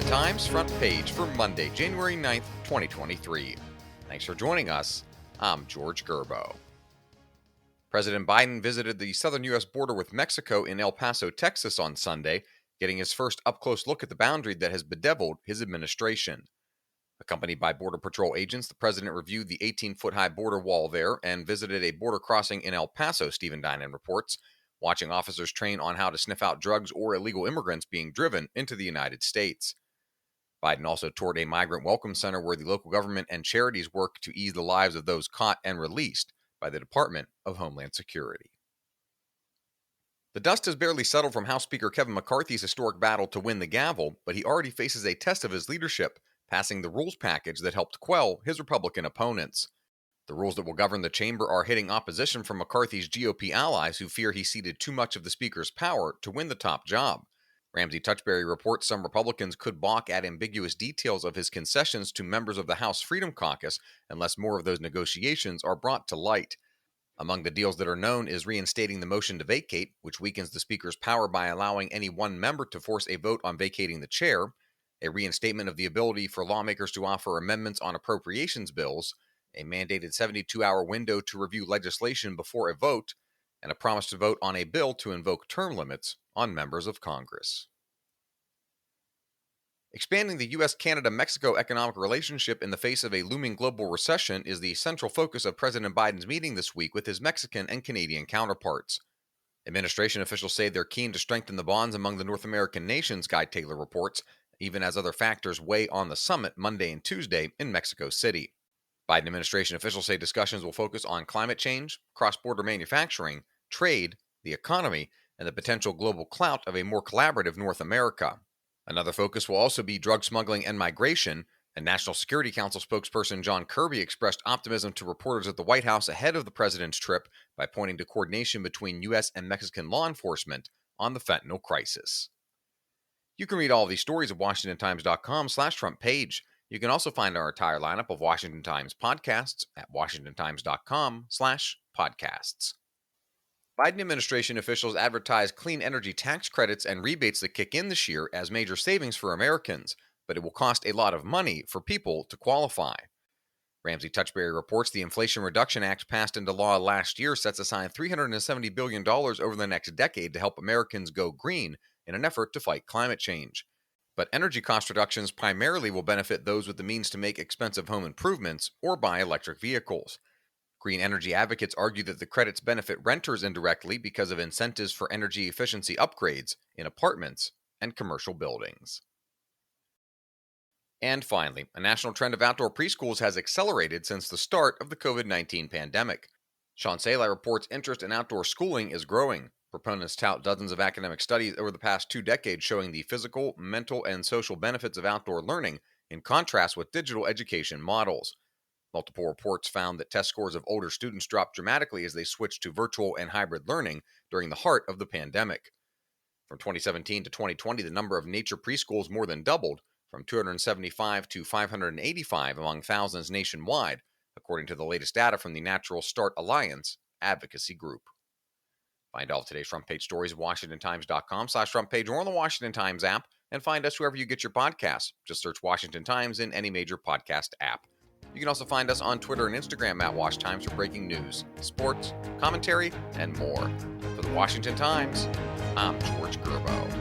Washington Times front page for Monday, January 9th, 2023. Thanks for joining us. I'm George Gerbo. President Biden visited the southern U.S. border with Mexico in El Paso, Texas on Sunday, getting his first up-close look at the boundary that has bedeviled his administration. Accompanied by Border Patrol agents, the president reviewed the 18-foot-high border wall there and visited a border crossing in El Paso, Stephen Dinan reports, watching officers train on how to sniff out drugs or illegal immigrants being driven into the United States. Biden also toured a migrant welcome center where the local government and charities work to ease the lives of those caught and released by the Department of Homeland Security. The dust has barely settled from House Speaker Kevin McCarthy's historic battle to win the gavel, but he already faces a test of his leadership, passing the rules package that helped quell his Republican opponents. The rules that will govern the chamber are hitting opposition from McCarthy's GOP allies who fear he ceded too much of the speaker's power to win the top job. Ramsey Touchberry reports some Republicans could balk at ambiguous details of his concessions to members of the House Freedom Caucus unless more of those negotiations are brought to light. Among the deals that are known is reinstating the motion to vacate, which weakens the speaker's power by allowing any one member to force a vote on vacating the chair, a reinstatement of the ability for lawmakers to offer amendments on appropriations bills, a mandated 72-hour window to review legislation before a vote, and a promise to vote on a bill to invoke term limits on members of Congress. Expanding the U.S.-Canada-Mexico economic relationship in the face of a looming global recession is the central focus of President Biden's meeting this week with his Mexican and Canadian counterparts. Administration officials say they're keen to strengthen the bonds among the North American nations, Guy Taylor reports, even as other factors weigh on the summit Monday and Tuesday in Mexico City. Biden administration officials say discussions will focus on climate change, cross-border manufacturing, trade, the economy, and the potential global clout of a more collaborative North America. Another focus will also be drug smuggling and migration, and National Security Council spokesperson John Kirby expressed optimism to reporters at the White House ahead of the president's trip by pointing to coordination between U.S. and Mexican law enforcement on the fentanyl crisis. You can read all of these stories at WashingtonTimes.com/front page. You can also find our entire lineup of Washington Times podcasts at WashingtonTimes.com/podcasts. Biden administration officials advertise clean energy tax credits and rebates that kick in this year as major savings for Americans, but it will cost a lot of money for people to qualify. Ramsey Touchberry reports the Inflation Reduction Act passed into law last year sets aside $370 billion over the next decade to help Americans go green in an effort to fight climate change. But energy cost reductions primarily will benefit those with the means to make expensive home improvements or buy electric vehicles. Green energy advocates argue that the credits benefit renters indirectly because of incentives for energy efficiency upgrades in apartments and commercial buildings. And finally, a national trend of outdoor preschools has accelerated since the start of the COVID-19 pandemic. Sean Saleh reports interest in outdoor schooling is growing. Proponents tout dozens of academic studies over the past 2 decades showing the physical, mental, and social benefits of outdoor learning in contrast with digital education models. Multiple reports found that test scores of older students dropped dramatically as they switched to virtual and hybrid learning during the heart of the pandemic. From 2017 to 2020, the number of nature preschools more than doubled, from 275 to 585 among thousands nationwide, according to the latest data from the Natural Start Alliance advocacy group. Find all of today's front page stories at WashingtonTimes.com/front page or on the Washington Times app, and find us wherever you get your podcasts. Just search Washington Times in any major podcast app. You can also find us on Twitter and Instagram at Wash Times for breaking news, sports, commentary, and more. For the Washington Times, I'm George Gerbo.